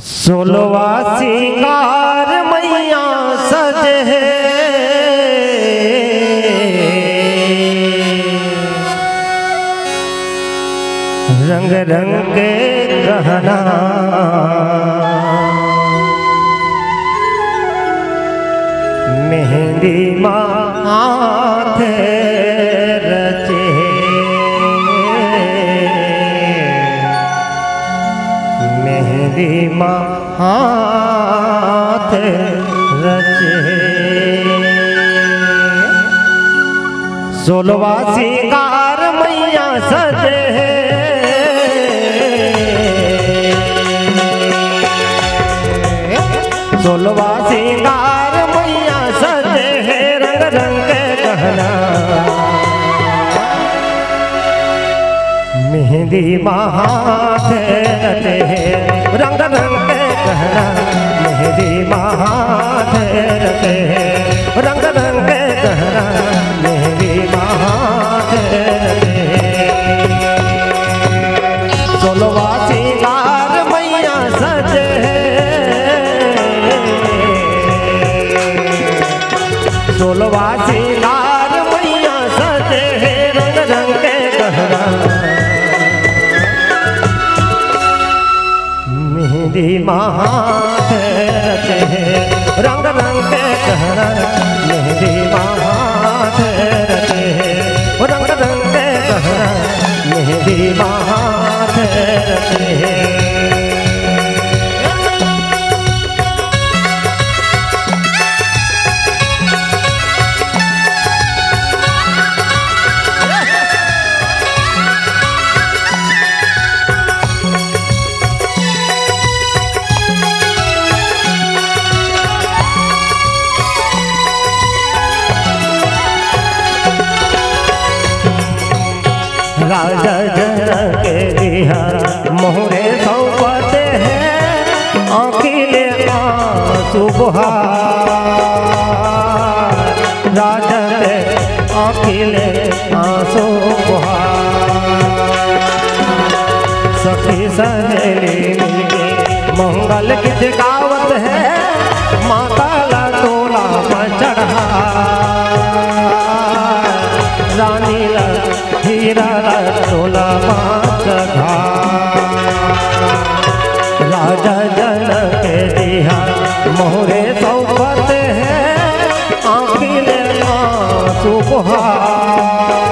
सोलवा सिंगार मैया सजे रंग रंग के गहना मेहंदी माथे रचे मेहंदी माथे रचे सोलवा सिंगार मैया सजे सोलवा सिंगार मैया सजे रंग रंग के गहना मेहंदी माथे रचे रंग रंग के गहना मेहंदी माथे रचे रंग रंग के गहना मेहंदी माथे रचे सोलवा सिंगार मैया सजे सोलवा सिंगार मैया सजे रंग रंग के गहना मेहंदी माथे रचे रंग रंग के गहना मेहंदी माथे रचे रंग रंग के गहना मेहंदी माथे रचे राजा जनक के दिया मोहरे सौंपते हैं आँखिले आंसू बहार राजा के आँखिले आंसू बहार सखी सहेली मिलके मंगल गीत गावत है माता ला टोला पर चढ़ा रानी ला हीरा टोला चढ़ा राजा जनक के दिया मोहरे सौंपते हैं आँखिले आंसू बहार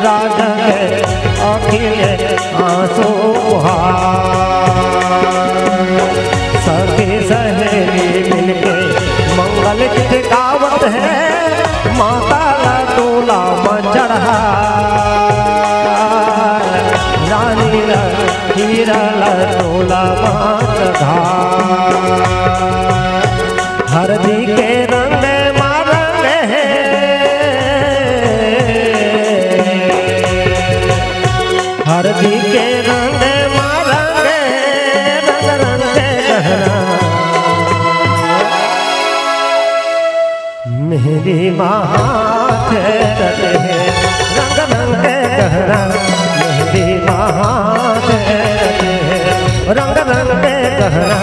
राजा के आँखिले आंसू बहार सखी सहेली मिलके मंगल गीत गावत है माता ला टोला चढ़ा रानी ला हीरा ला टोला चढ़ा हरदी के रंग मारंगे हरदी के रंग मारंगे रंग रंग के गहना मेहंदी माथे रचे रंग रंग के गहना मेहंदी माथे रचे रंग रंग के गहना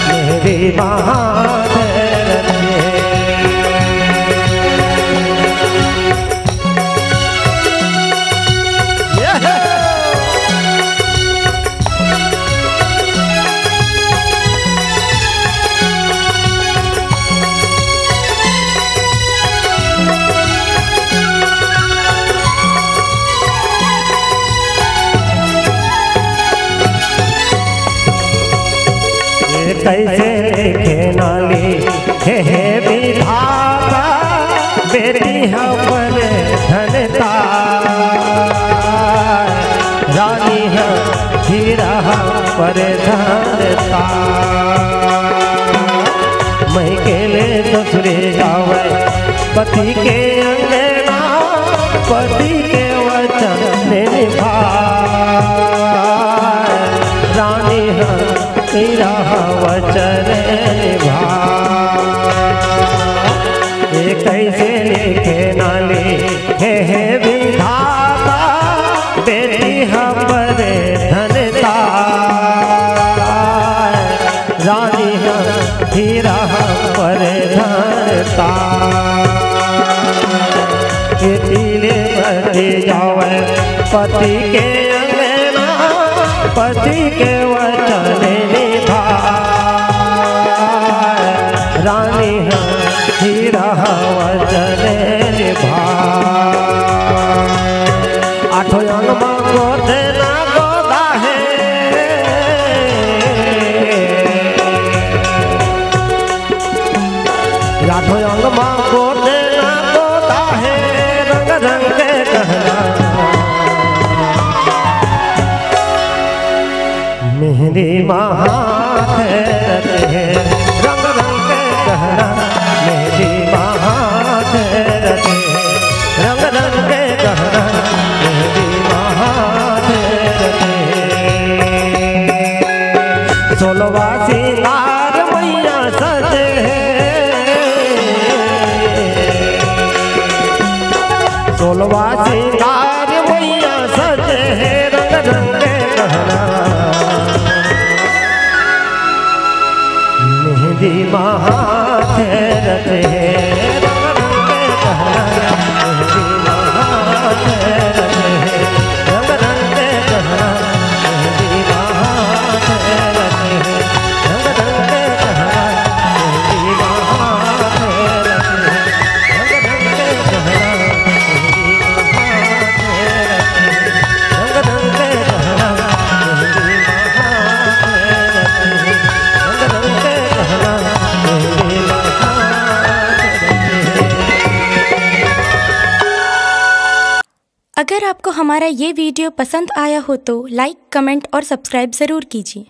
मेहंदी माथे रचे कैसे लिखे नाली हे विधाता बेटी हमर धनता रानी हीरा पर धनता मैं केले ससुरे जावे पति के अंगना पति के वचन निभा रानी हीरा वचन निभा कैसे लिखे नाली हे विधाता बेटी हमरे धनता पति के अंगना पति के वचन निभाए, रानी हीरा वचन निभाए। आठों अंग में गोदे ना गोदा है, आठों अंग में गोदे ना गोदा है, रंग रंग के गहना मेहंदी महाथे रखे, रंग रंग के गहना मेहंदी महाथे रखे, रंग रंग के गहना मेहंदी महाथे रखे। 16वां सिंगार मैया सजे, 16वां सिंगार मैया सजे, रंग रंग के गहना मेहंदी महाथे रखे, रंग रंग के गहना मेहंदी महाथे रखे, रंग रंग के गहना मेहंदी महाथे रखे, रंग रंग के गहना मेहंदी महाथे रखे, रंग रंग के गहना मेहंदी महाथे रखे, रंग रंग के गहना मेहंदी महाथे रखे, रंग रंग के गहना मेहंदी महाथे रखे। अगर आपको हमारा ये वीडियो पसंद आया हो तो लाइक, कमेंट और सब्सक्राइब ज़रूर कीजिए।